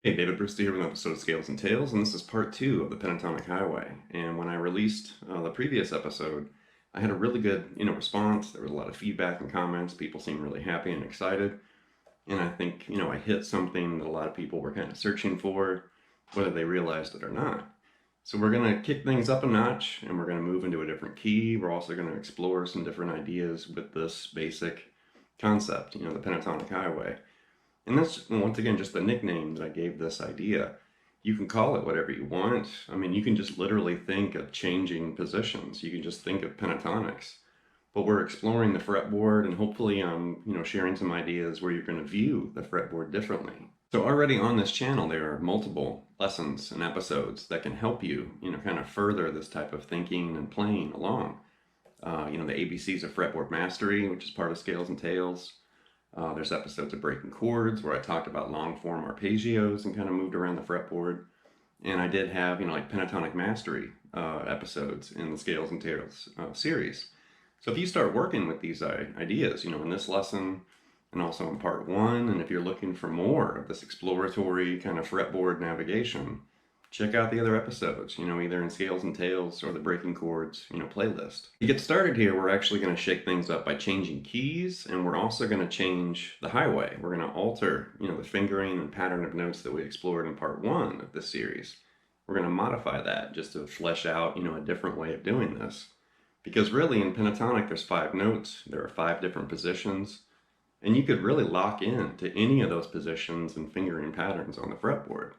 Hey, David Brewster here with an episode of Scales and Tales, and this is part two of the Pentatonic Highway. And when I released the previous episode, I had a really good, response. There was a lot of feedback and comments. People seemed really happy and excited. And I think, I hit something that a lot of people were kind of searching for, whether they realized it or not. So we're going to kick things up a notch, and we're going to move into a different key. We're also going to explore some different ideas with this basic concept, the Pentatonic Highway. And that's, once again, just the nickname that I gave this idea. You can call it whatever you want. I mean, you can just literally think of changing positions. You can just think of pentatonics. But we're exploring the fretboard, and hopefully I'm, sharing some ideas where you're going to view the fretboard differently. So already on this channel, there are multiple lessons and episodes that can help you, kind of further this type of thinking and playing along. The ABCs of fretboard mastery, which is part of Scales and Tales. There's episodes of breaking chords where I talked about long form arpeggios and kind of moved around the fretboard. And I did have, like pentatonic mastery episodes in the Scales and Tales series. So if you start working with these ideas, in this lesson and also in part one, and if you're looking for more of this exploratory kind of fretboard navigation, check out the other episodes, either in Scales and Tales or the Breaking Chords, playlist. To get started here, we're actually going to shake things up by changing keys, and we're also going to change the highway. We're going to alter, the fingering and pattern of notes that we explored in part one of this series. We're going to modify that just to flesh out, a different way of doing this. Because really in pentatonic, there's 5 notes, there are 5 different positions, and you could really lock in to any of those positions and fingering patterns on the fretboard.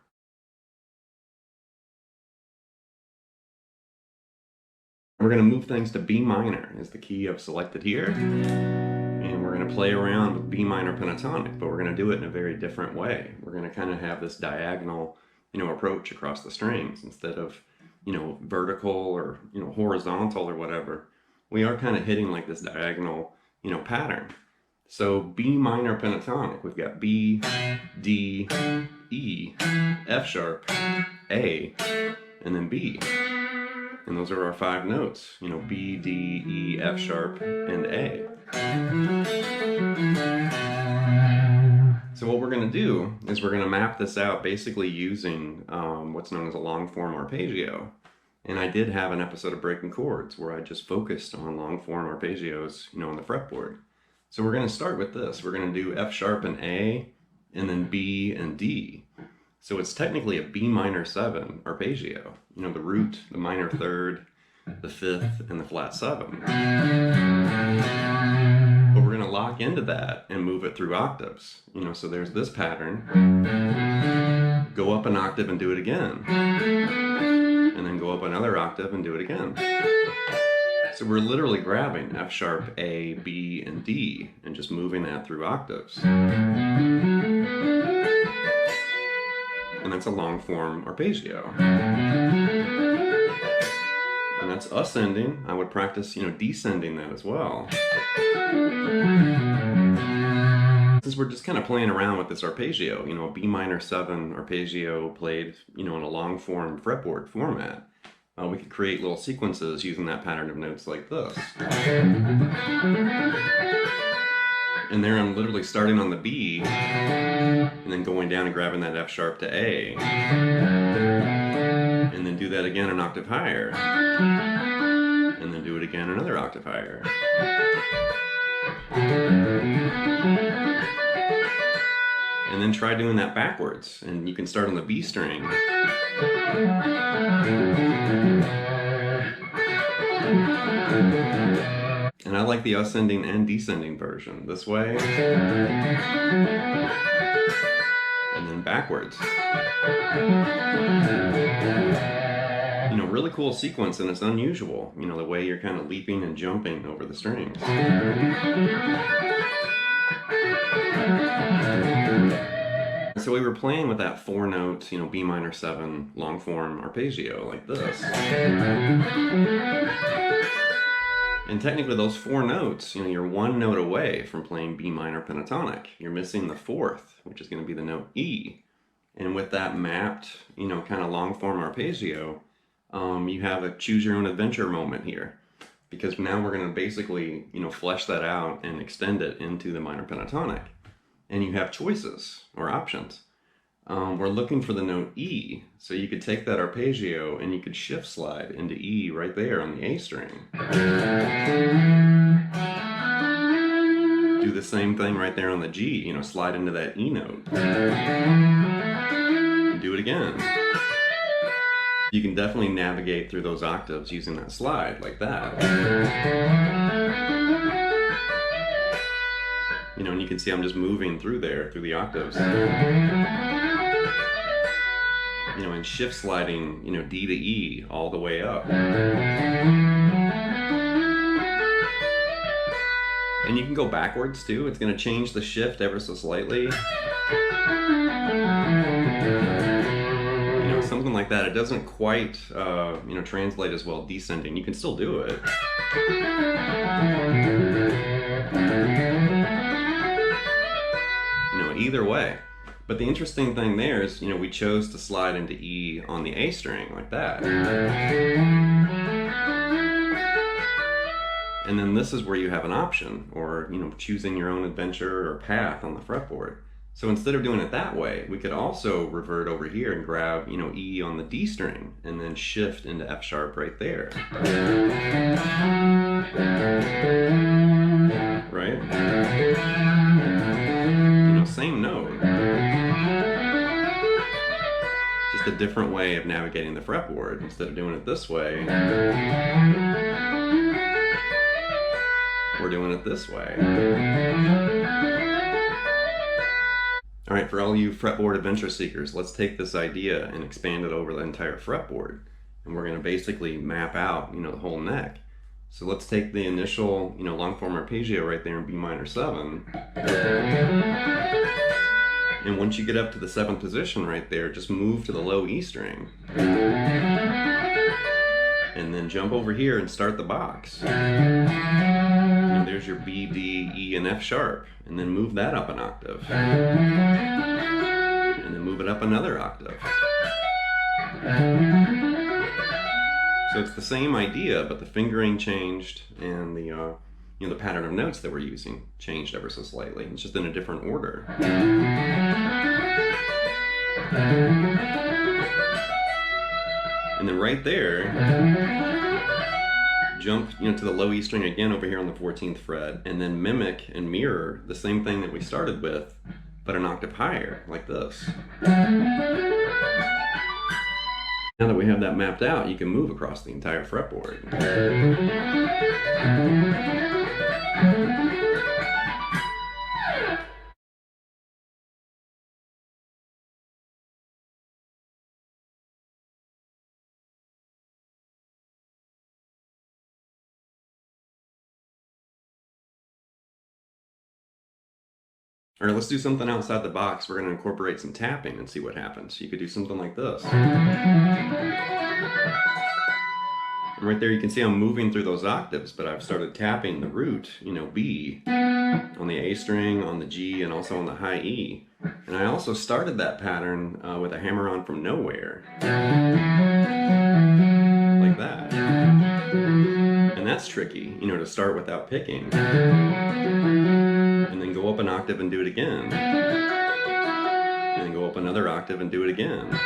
We're going to move things to B minor is the key I've selected here. And we're going to play around with B minor pentatonic, but we're going to do it in a very different way. We're going to kind of have this diagonal, approach across the strings instead of, vertical or, horizontal or whatever. We are kind of hitting like this diagonal, pattern. So B minor pentatonic, we've got B, D, E, F sharp, A, and then B. And those are our 5 notes, B, D, E, F sharp, and A. So what we're going to do is we're going to map this out basically using what's known as a long form arpeggio. And I did have an episode of Breaking Chords where I just focused on long form arpeggios, on the fretboard. So we're going to start with this. We're going to do F sharp and A, and then B and D. So it's technically a B minor 7 arpeggio. The root, the minor third, the fifth, and the flat 7. But we're going to lock into that and move it through octaves. So there's this pattern. Go up an octave and do it again. And then go up another octave and do it again. So we're literally grabbing F sharp, A, B, and D and just moving that through octaves. And that's a long form arpeggio. And that's ascending. I would practice, descending that as well. Since we're just kind of playing around with this arpeggio, a B minor 7 arpeggio played, in a long form fretboard format. We could create little sequences using that pattern of notes like this. And there I'm literally starting on the B, and then going down and grabbing that F sharp to A. And then do that again an octave higher. And then do it again another octave higher. And then try doing that backwards. And you can start on the B string. And I like the ascending and descending version. This way. And then backwards. Really cool sequence, and it's unusual. The way you're kind of leaping and jumping over the strings. So we were playing with that 4 note, B minor 7 long form arpeggio like this. And technically those 4 notes, you're 1 note away from playing B minor pentatonic. You're missing the 4th, which is going to be the note E. And with that mapped, kind of long form arpeggio, you have a choose your own adventure moment here. Because now we're going to basically, flesh that out and extend it into the minor pentatonic. And you have choices or options. we're looking for the note E. So you could take that arpeggio and you could shift slide into E right there on the A string. Do the same thing right there on the G, slide into that E note. And do it again. You can definitely navigate through those octaves using that slide like that. And you can see I'm just moving through the octaves. And shift sliding, D to E all the way up. And you can go backwards too. It's going to change the shift ever so slightly. Something like that. It doesn't quite, translate as well descending. You can still do it. Either way. But the interesting thing there is, we chose to slide into E on the A string like that. And then this is where you have an option, or, choosing your own adventure or path on the fretboard. So instead of doing it that way, we could also revert over here and grab, E on the D string and then shift into F sharp right there. Right? Same note. Just a different way of navigating the fretboard. Instead of doing it this way, we're doing it this way. All right, for all you fretboard adventure seekers, let's take this idea and expand it over the entire fretboard. And we're going to basically map out, the whole neck. So let's take the initial, long form arpeggio right there in B minor 7. And once you get up to the 7th position right there, just move to the low E string. And then jump over here and start the box. And there's your B, D, E, and F sharp. And then move that up an octave. And then move it up another octave. So it's the same idea, but the fingering changed and the the pattern of notes that we're using changed ever so slightly. It's just in a different order. And then right there, jump to the low E string again over here on the 14th fret, and then mimic and mirror the same thing that we started with, but an octave higher, like this. Now that we have that mapped out, you can move across the entire fretboard. All right, let's do something outside the box. We're going to incorporate some tapping and see what happens. You could do something like this. And right there you can see I'm moving through those octaves, but I've started tapping the root, B, on the A string, on the G, and also on the high E. And I also started that pattern with a hammer-on from nowhere. Like that. And that's tricky, to start without picking. And then go up an octave and do it again. And then go up another octave and do it again.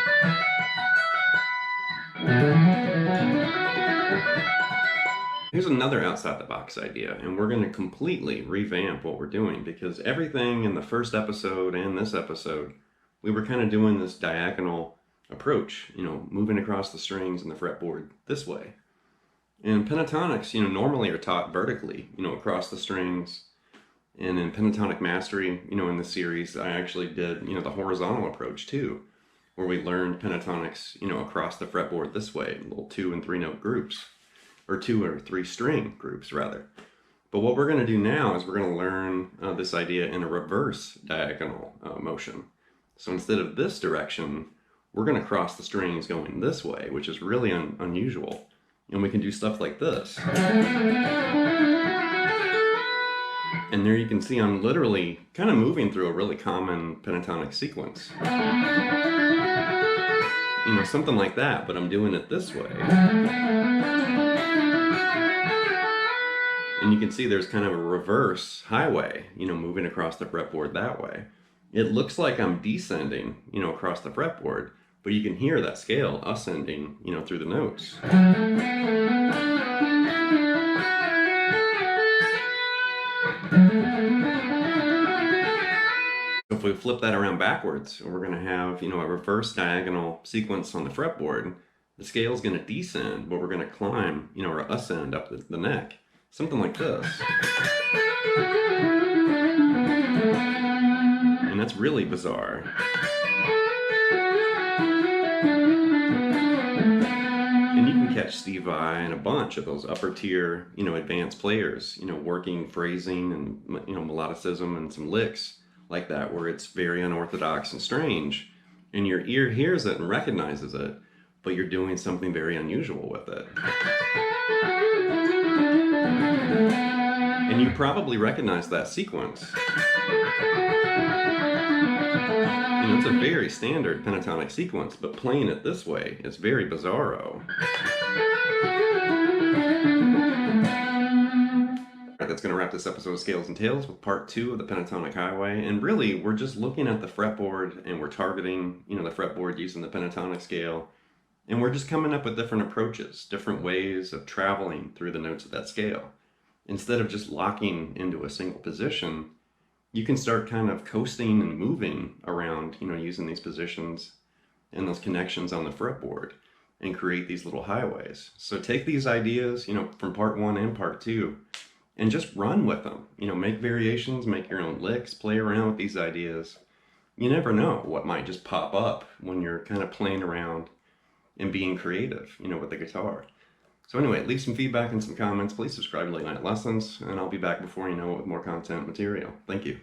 Here's another outside the box idea, and we're going to completely revamp what we're doing, because everything in the first episode and this episode, we were kind of doing this diagonal approach, moving across the strings and the fretboard this way. And pentatonics, normally are taught vertically, across the strings. And in Pentatonic Mastery, in the series, I actually did, the horizontal approach too, where we learned pentatonics, across the fretboard this way, little 2 and 3 note groups, or 2 or 3 string groups rather. But what we're going to do now is we're going to learn this idea in a reverse diagonal motion. So instead of this direction, we're going to cross the strings going this way, which is really unusual. And we can do stuff like this. And there you can see I'm literally kind of moving through a really common pentatonic sequence. Something like that, but I'm doing it this way. And you can see there's kind of a reverse highway, moving across the fretboard that way. It looks like I'm descending, across the fretboard, but you can hear that scale ascending, through the notes. If we flip that around backwards, we're going to have, a reverse diagonal sequence on the fretboard. The scale is going to descend, but we're going to climb, or ascend up the neck. Something like this. And that's really bizarre. And you can catch Steve Vai and a bunch of those upper tier, advanced players, working phrasing and, melodicism and some licks like that, where it's very unorthodox and strange, and your ear hears it and recognizes it, but you're doing something very unusual with it. And you probably recognize that sequence. It's a very standard pentatonic sequence, but playing it this way is very bizarro. Alright, that's going to wrap this episode of Scales and Tales with part 2 of the Pentatonic Highway. And really, we're just looking at the fretboard and we're targeting, the fretboard using the pentatonic scale. And we're just coming up with different approaches, different ways of traveling through the notes of that scale. Instead of just locking into a single position, you can start kind of coasting and moving around, using these positions and those connections on the fretboard and create these little highways. So take these ideas, from part 1 and part 2 and just run with them. Make variations, make your own licks, play around with these ideas. You never know what might just pop up when you're kind of playing around and being creative, with the guitar. So anyway, leave some feedback and some comments. Please subscribe to Late Night Lessons, and I'll be back before you know it with more content material. Thank you.